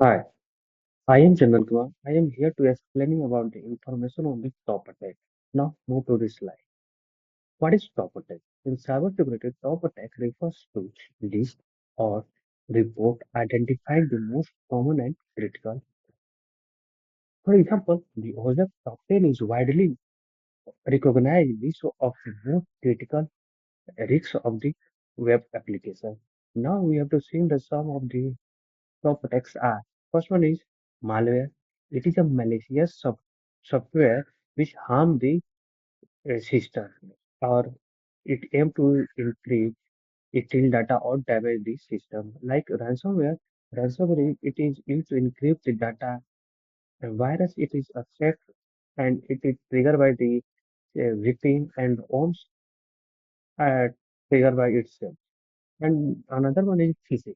Hi, I am Chandan Kumar. I am here to explaining about the information on the top attack. Now move to this slide. What is top attack? In cybersecurity, top attack refers to list or report identifying the most common and critical. For example, the OSAP top 10 is widely recognized list of the most critical risks of the web application. Now we have to see the sum of the top attacks are. First one is malware. It is a malicious software which harm the system or it aim to encrypt, steal data or damage the system. Like ransomware it is used to encrypt the data. And virus it is a threat and it is triggered by the victim and owns triggered by itself. And another one is phishing.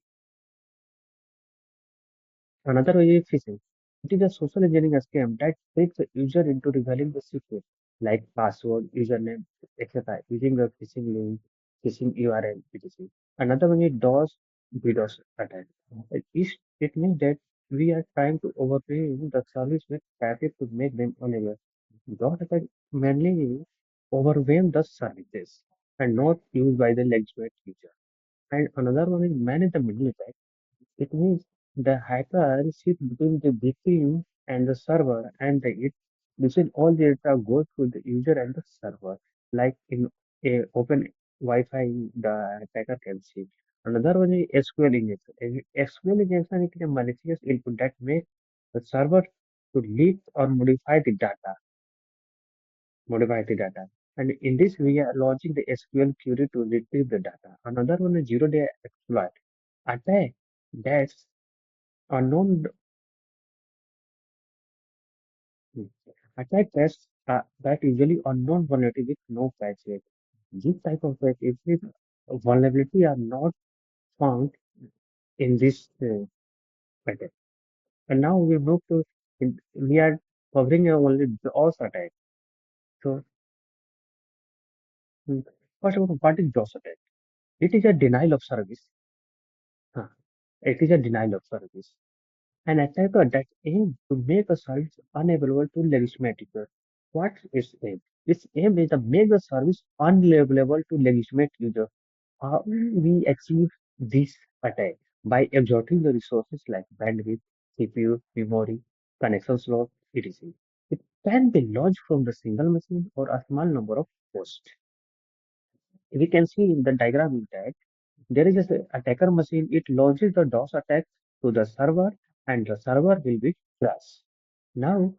Another way is phishing. It is a social engineering scam that tricks the user into revealing the secret, like password, username, etc., using the phishing link, phishing URL, etc. Another one is DDoS attack. It means that we are trying to overwhelm the service with traffic to make them unaware. DDoS attack mainly overwhelm the services and not used by the legitimate user. And another one is man in the middle attack. It means the hacker sits between the victim and the server, and it listen all the data goes through the user and the server. Like in a open Wi-Fi, the attacker can see. Another one is SQL injection. SQL injection is a malicious input that makes the server to leak or modify the data. And in this, we are launching the SQL query to retrieve the data. Another one is zero-day exploit attack that's unknown. Attack tests that usually unknown vulnerability with no patch yet. This type of threat, if vulnerability are not found in this attack. And now we move to, we are covering only DOS attack. So, mm, first of all, what is DOS attack? It is a denial of service. Huh. It is a denial of service. An attacker that aims to make a service unavailable to legitimate users. What is aim? Its aim is to make the service unavailable to legitimate users. How we achieve this attack? By exhausting the resources like bandwidth, CPU, memory, connection slot, etc. It can be launched from the single machine or a small number of hosts. We can see in the diagram in that there is a attacker machine. It launches the DOS attack to the server and the server will be crashed. Now,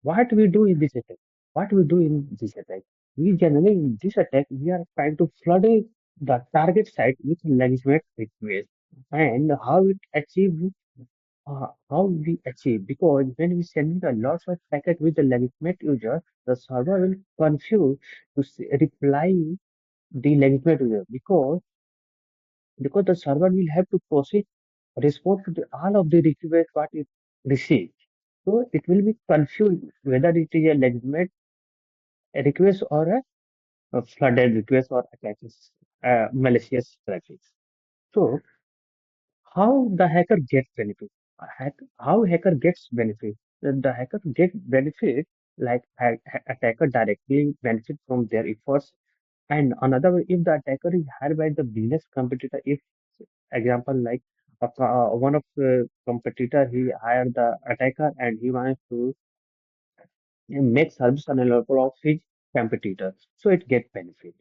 what we do in this attack? What we do in this attack? We generally in this attack we are trying to flood the target site with legitimate request. And how it achieve? How we achieve? Because when we send a lot of packet with the legitimate user, the server will confuse to reply the legitimate user because the server will have to proceed respond to all of the requests what it receives. So it will be confused whether it is a legitimate request or a flooded request or attacks, malicious traffic. So how the hacker gets benefit? How hacker gets benefit? The hacker get benefit like attacker directly benefit from their efforts. And another way, if the attacker is hired by the business competitor, if example like one of the competitor he hired the attacker and he wants to make service unavailable of his competitor, so it get benefit.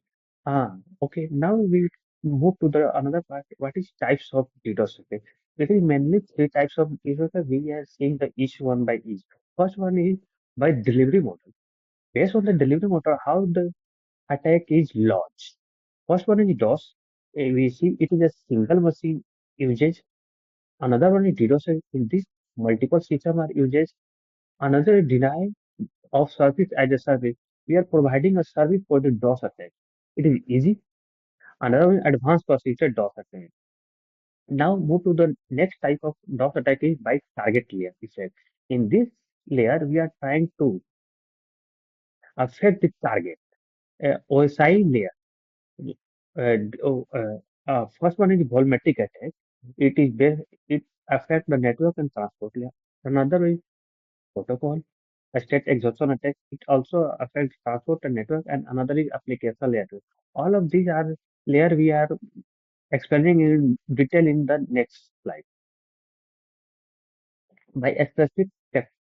Okay. Now we move to the another part. What is types of DDoS attack? There is mainly three types of DDoS attack. We are seeing the each one by each. First one is by delivery model. Based on the delivery model, how the attack is launched. First one is DOS. We see it is a single machine usage. Another one is DDoS. In this, multiple system are used. Another is deny of service as a service. We are providing a service for the DOS attack. It is easy. Another one, advanced procedure DOS attack. Now move to the next type of DOS attack is by target layer effect. In this layer, we are trying to affect the target. OSI layer. First one is volumetric attack. It affect the network and transport layer. Another is protocol, a state exhaustion attack. It also affects transport and network, and another is application layer. All of these are layer we are explaining in detail in the next slide. By a specific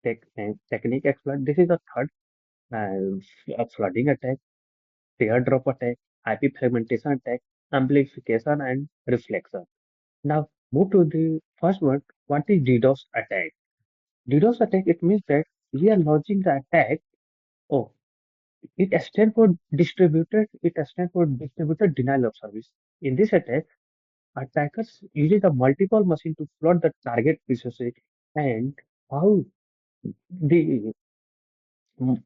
technique exploit, this is the third flooding attack, teardrop attack, IP fragmentation attack, amplification and reflection. Now move to the first one. What is DDoS attack? DDoS attack, it means that we are launching the attack. Oh, it stands for distributed denial of service. In this attack, attackers use a multiple machine to flood the target resources and how the mm,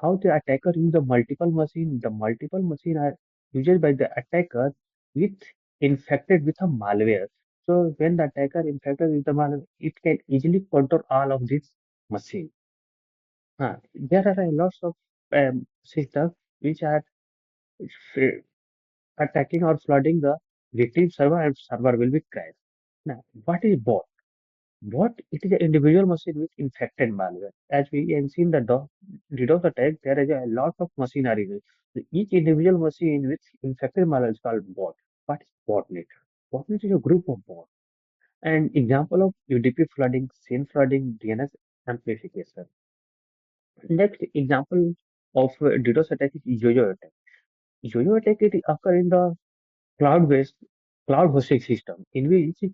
how the attacker use the multiple machine. The multiple machine are used by the attacker with infected with a malware. So when the attacker infected with the malware, it can easily control all of these machine. There are a lots of systems which are f- attacking or flooding the victim server and server will be crashed. Now, what is bot? Bot, it is an individual machine with infected malware. As we can see in the DDoS attack, there is a lot of machinery. So each individual machine with infected malware is called bot. What is botnet? Botnet is a group of bots. An example of UDP flooding, SYN flooding, DNS amplification. Next example of DDoS attack is yo-yo attack. Yo-yo attack it occur in the cloud-based cloud hosting system in which,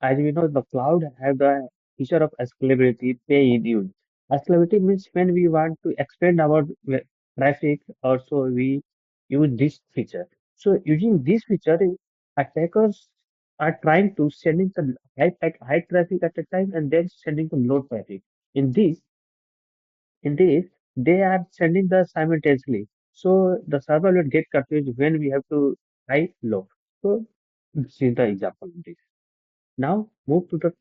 as we know, the cloud have the feature of scalability, pay in use. Scalability means when we want to expand our traffic, also we use this feature. So using this feature, attackers are trying to sending the high traffic at a time and then sending the low traffic. In this, in this, they are sending the simultaneously. So the server will get confused when we have to high low. So this is the example of this. Now move to the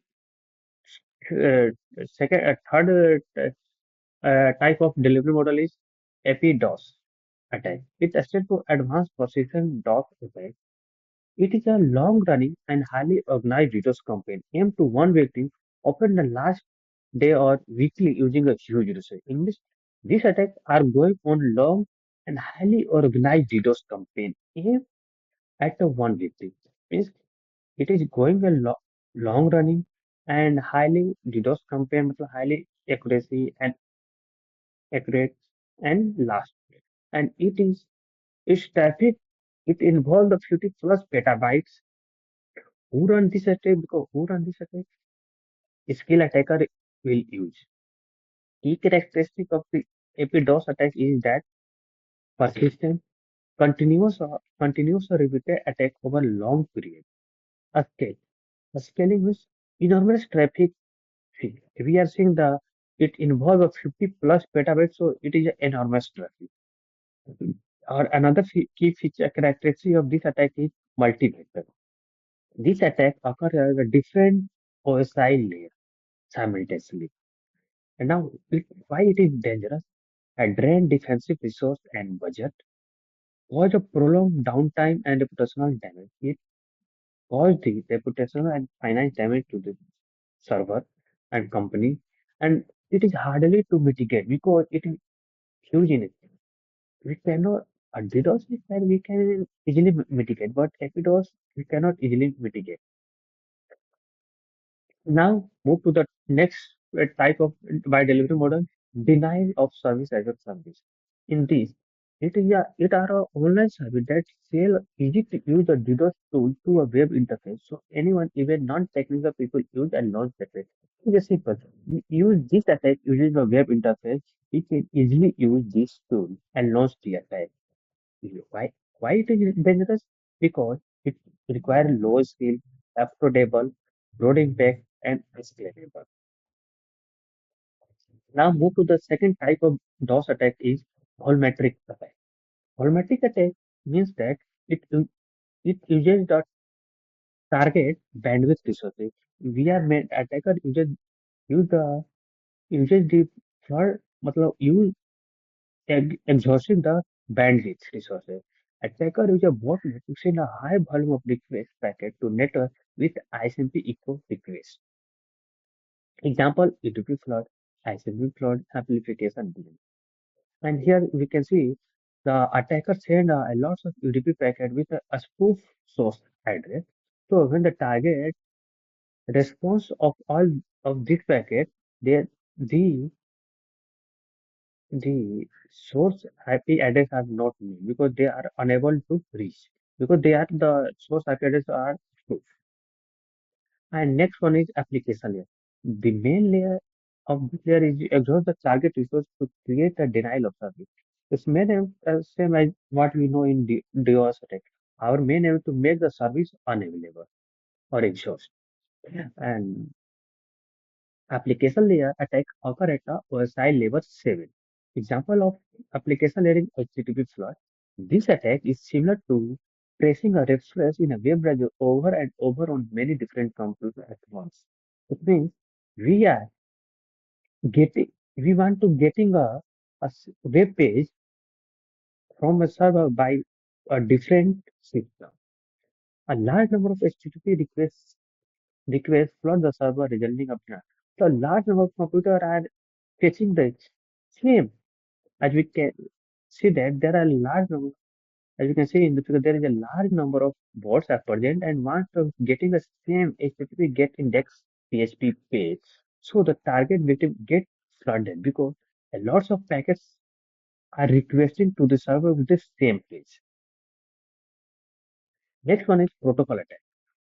third type of delivery model is APDOS attack. It stands for Advanced Persistent DOS attack. It is a long-running and highly organized DDoS campaign aimed to one victim, often the last day or weekly using a huge resource. In this, these attacks are going on long and highly organized DDoS campaign aimed at the one victim. Means it is going a long running and highly DDoS campaign, मतलब highly accuracy and accurate and last. And its traffic, it involved the 50 plus petabytes. Who run this attack? Because who run this attack? Skill attacker will use. Key characteristic of the APDOS attack is that persistent, continuous or repeated attack over long period. A scale. A scaling means enormous traffic. See, we are seeing it involves a 50 plus petabytes, so it is an enormous traffic. Or another key feature characteristic of this attack is multi-vector. This attack occurs at a different OSI layer simultaneously. And now, why it is dangerous? A drain defensive resource and budget, cause a prolonged downtime and reputational damage. It cause the reputational and finance damage to the server and company, and it is hardly to mitigate because it is huge in it. We cannot, DDoS we can easily mitigate, but FDOS we cannot easily mitigate. Now move to the next type of by delivery model, denial of service as a service. In this, it are a online service that sell easy to use a DDoS tool to a web interface. So anyone, even non-technical people, use and launch that way. It's just simple. We use this attack using a web interface. We can easily use this tool and launch the attack. Why? Why it is dangerous? Because it requires low skill, affordable, broad impact, and scalable. Now move to the second type of DOS attack is volumetric attack. Volumetric attack means that it uses the target bandwidth resources. We are made attacker use the uses the for मतलब use exhausting the bandwidth resources Attacker use a botnet to send a high volume of request packet to network with ISMP echo request. Example, UDP flood, ISMP flood, amplification delay. And here we can see the attacker send a lots of UDP packet with a spoof source address. So when the target response of all of this packet, they, the the source IP address are not known because they are unable to reach because they are the source IP address are spoof. And next one is application layer. The main layer of this layer is exhaust the target resource to create a denial of service. Its main aim same as what we know in DOS attack. Our main aim is to make the service unavailable or exhaust. And application layer attack occur at the OSI level 7. Example of application layer in HTTP flood. This attack is similar to tracing a refresh in a web browser over and over on many different computers at once. It means we are we want to getting a web page from a server by a different system. A large number of HTTP requests flood the server resulting in so a large number of computers are fetching the same. As we can see that there are large number, as you can see in the figure, there is a large number of bots are present and want to getting the same HTTP get index PHP page. So the target victim get flooded because a lots of packets are requesting to the server with the same page. Next one is protocol attack.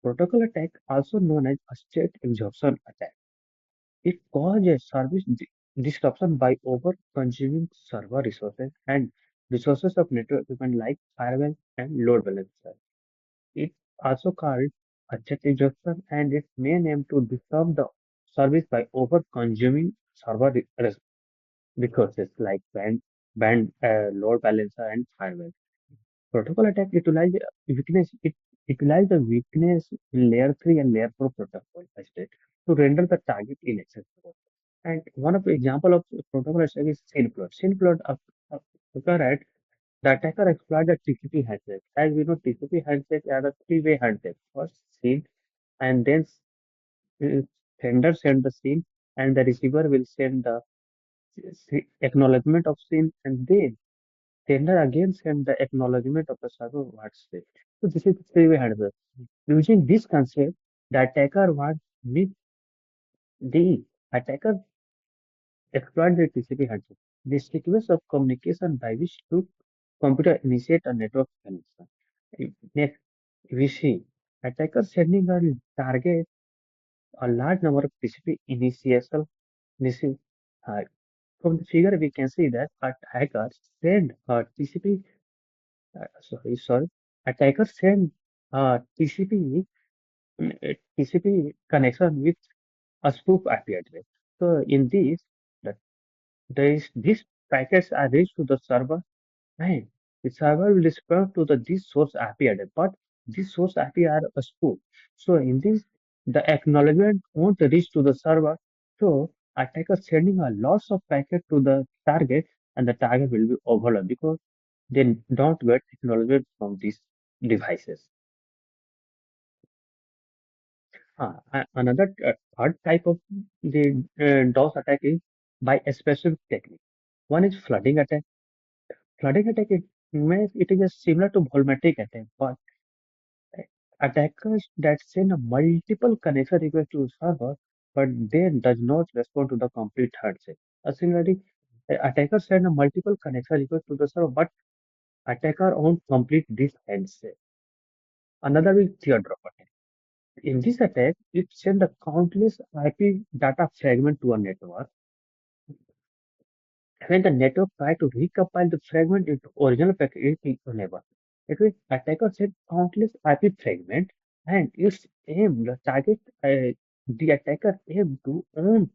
Protocol attack, also known as a state exhaustion attack. It causes service disruption by over-consuming server resources and resources of network equipment like firewall and load balancer. It also called a chat exhaustion and its main aim to disrupt the service by over-consuming server resources like load balancer, and firewall. Protocol attack utilize the weakness in layer 3 and layer 4 protocol state to render the target inaccessible. And one of the example of protocol attack is SYN flood. SYN flood occur at the attacker exploit the TCP handshake. As we know, TCP handshake are the three-way handshake. First SYN, and then sender send the SYN, and the receiver will send the acknowledgement of SYN, and then sender again send the acknowledgement of the server WhatsApp. So this is the three-way handshake. Using this concept, the attacker wants the attacker exploit the TCP handshake. The sequence of communication by which two computer initiate a network connection. Next, we see attacker sending a target a large number of TCP initial. Uh, from the figure, we can see that attacker send a TCP. Sorry. Attacker send a TCP connection with a spoof IP address. So in this, the, these packets are reached to the server. Right. The server will respond to this source IP address, but this source IP are a spoof. So in this, the acknowledgement won't reach to the server. So attacker sending a lots of packet to the target, and the target will be overloaded because they don't get acknowledgement from these devices. Another third type of the DOS attack is by a specific technique. One is flooding attack. Flooding attack it is a similar to volumetric attack, but attackers that send a multiple connection request to server, but then does not respond to the complete handshake. Similarly, attackers send a multiple connection request to the server, but attacker won't complete this handshake. Another is teardrop attack. In this attack, it sends a countless IP data fragment to a network. When the network tries to recompile the fragment into original packet, it is unable. It means attacker sent countless IP fragment and its aim, the target, the attacker aim to own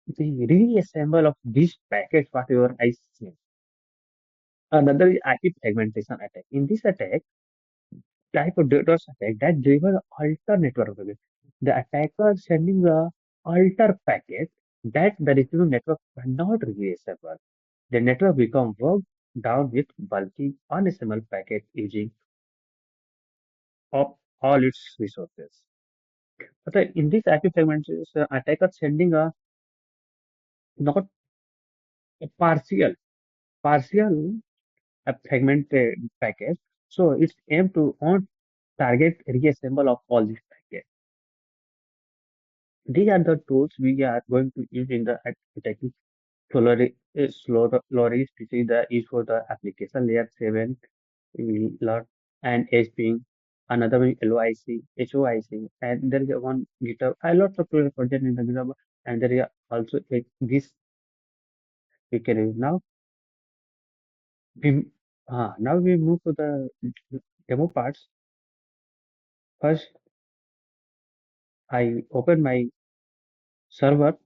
the reassemble of these packets, whatever I say. Another is IP fragmentation attack. In this attack, type of DDoS attack that delivers alter network packet. The attacker sending the alter packet that the receiving network cannot reassemble. The network become work down with bulky, unassembled packet using up all its resources. But in this active fragmentation, attacker sending a not a partial a fragmented packet. So it's aimed to on target reassemble of all these packets. These are the tools we are going to use in the attacking Solaris, which is the is for the application layer 7 lot and HPing, another one LOIC, HOIC, and there is a one GitHub. I lots of project in the GitHub, and there is also this we can use now. We, now we move to the demo parts. First, I open my server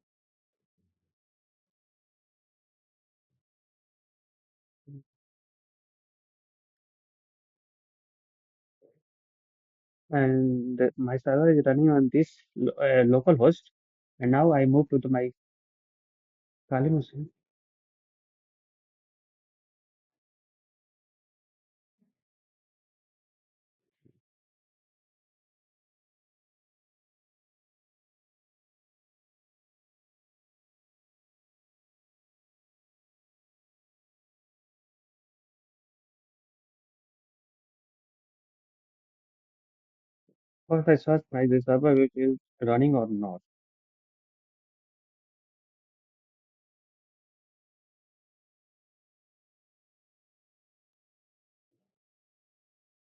and my server is running on this local host. And now I move to my Kali machine. First, I search my the server which is running or not.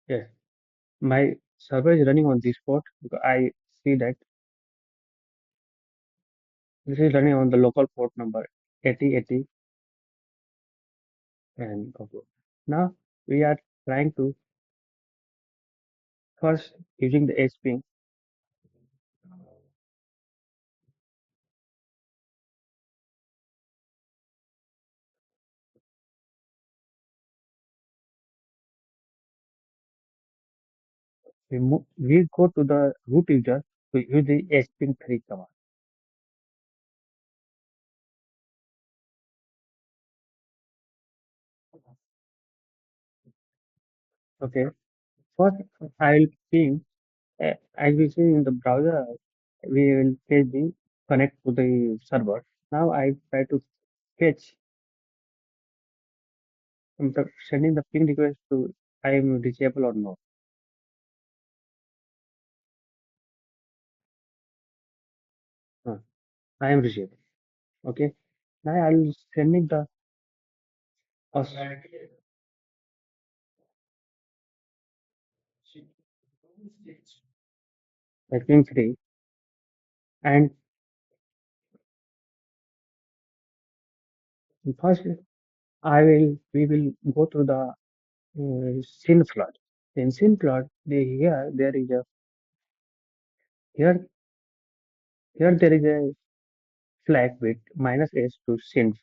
Yes, my server is running on this port because I see that this is running on the local port number 8080 and okay. Now we are trying to first using the HPing. We go to the root user to use the HPing 3 command. Okay, first I will ping as we see in the browser, we will fetch the connect to the server. Now I try to fetch sending the ping request to I am reachable or not. Uh, I am reachable. Okay. Now I will sending the us ping 3 and first I will we will go to the SYN flood. In SYN flood, here there is a here here there is a flag with -s to SYN.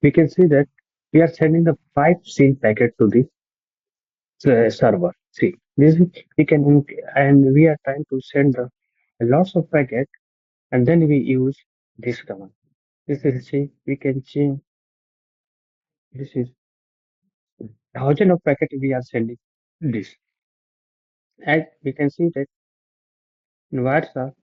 We can see that we are sending the 5 SYN packet to the server. See. This we can and we are trying to send the lots of packet, and then we use this command. This is see we can change. This is thousand of packet we are sending this, and we can see that in WhatsApp.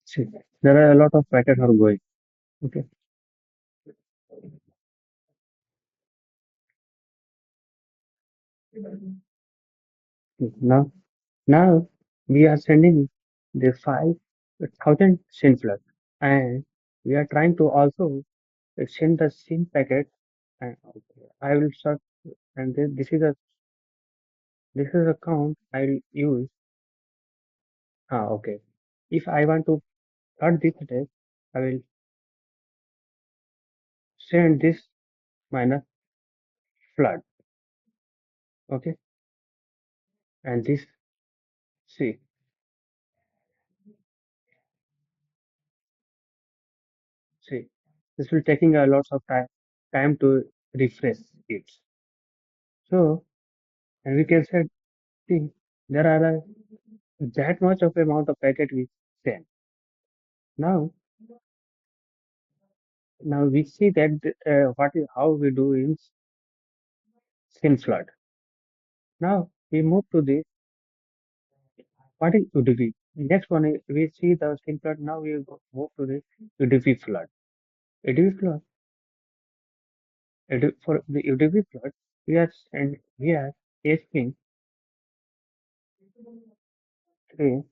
See, there are a lot of packets are going. Okay, now now we are sending the 5,000 SYN flood, and we are trying to also send the SYN packet. And okay, I will start, and then this is a count I will use. Okay. If I want to start this attack, I will send this minus flood. Okay, and this see see this will taking a lot of time to refresh it. So, and we can say, see, there are that much of amount of packet we send. Now, now we see that what is how we do in SYN flood. Now we move to the what is UDP. Next one is we see the SYN flood. Now we move to the UDP flood. UDP flood. For the UDP flood, we are asking three,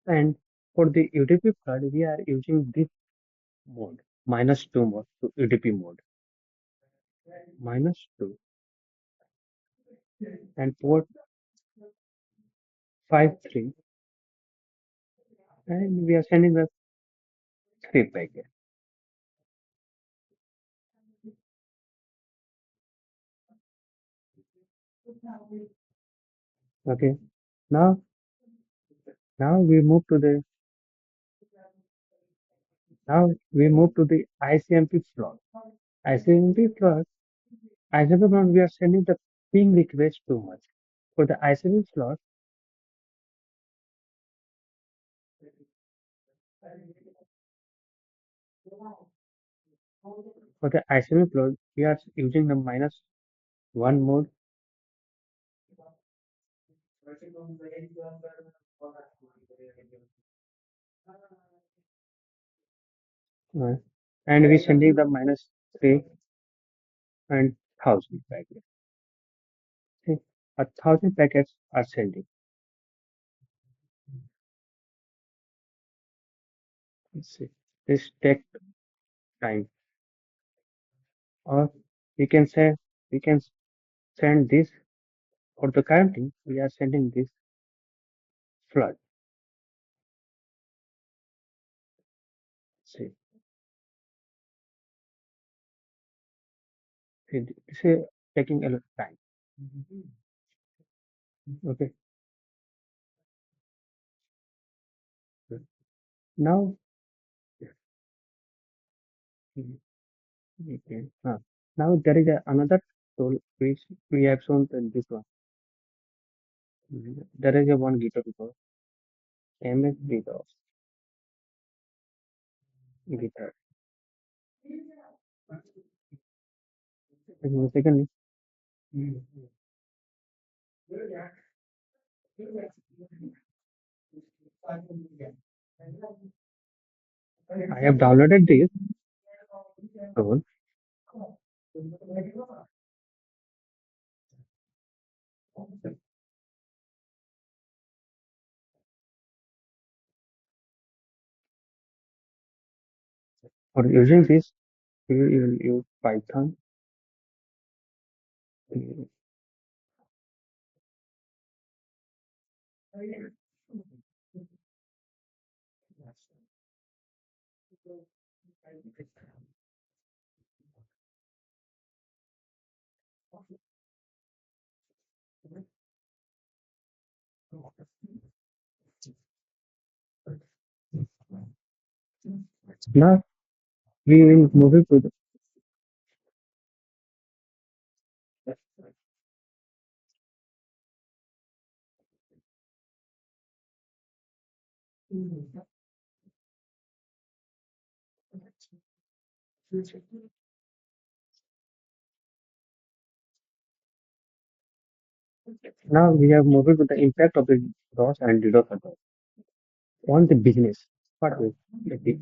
and for the UDP flood, we are using this mode -2 mode to UDP mode -2 and port 53, and we are sending the three packet. Okay, now now we move to the now we move to the ICMP flood. ICMP flood, ICMP flood, we are sending the ping request too much. For the ICMP flood, for the ICMP flood, we are using the -1 mode. Uh, and we sending the -3 and 1,000 packets. See, 1,000 packets are sending. Let's see, this take time. Or we can say we can send this for the counting. We are sending this flood. See, this is taking a lot of time. Okay, now okay. Now there is another tool which we have shown in this one. There is a one GitHub called MS DDoS. GitHub. Secondly, I have downloaded this tool for using this. You will use Python. Now we will move it to the now we have moved to the impact of the loss and DDoS attack on the business. What is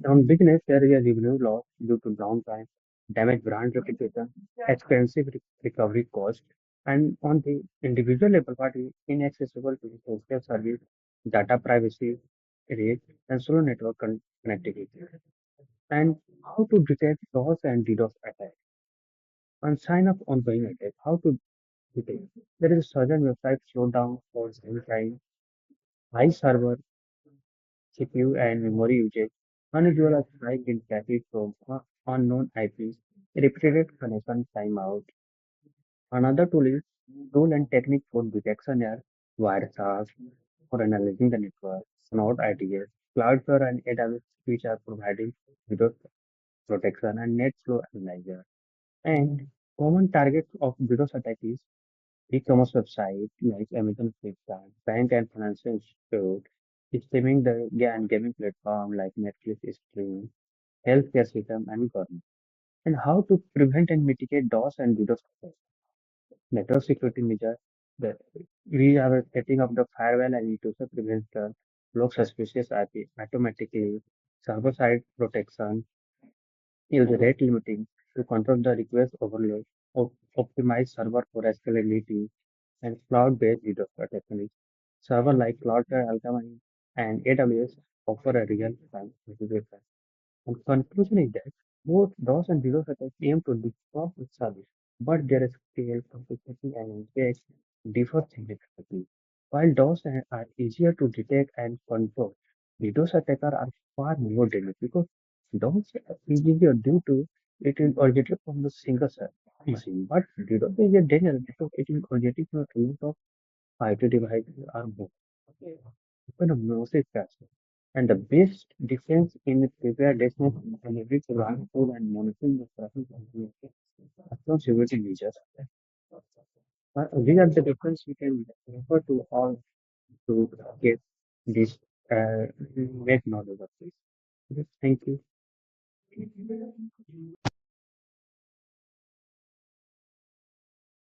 on business? There is a revenue loss due to downtime, damaged brand reputation, expensive recovery cost, and on the individual level, what is inaccessible to essential service, data privacy, rate, and slow network connectivity. And how to detect loss and DDoS attack. On sign up ongoing attack, how to detect? There is a certain website slowdown for time, high server CPU and memory usage, unusual spike in traffic from unknown IPs, repeated connection timeout. Another tool is tool and technique for detection are wireshark for analyzing the network, Node IDS, Cloudflare and AWS which are providing DDoS protection and net flow analyzer. And common targets of DDoS attack is e-commerce website like Amazon, Flipkart, bank and financial institute, streaming the and gaming platform like Netflix stream, healthcare system and government. And how to prevent and mitigate DOS and DDoS attacks. Network security measures that we are setting up the firewall and intrusion prevention, block suspicious IP automatically, server-side protection, use rate limiting to control the request overload, optimize server for scalability, and cloud-based DDoS protection. Server like Cloudflare, Alchemy, and AWS offer a real-time mitigation. And conclusion is that both DOS and DDoS attacks aim to disrupt the service, but their scale, complexity, and impact differ significantly. While are easier to detect and control, DDoS attackers are far more dangerous because DOS is easier due to it is originated from the single machine, but DDoS is a dangerous because it is originated from a lot of IoT devices are more open a massive castle. And the best defense in preparedness and every program tool and monitoring the traffic and across security measures. These are the difference we can refer to all to get this make knowledge of this. Okay, thank you.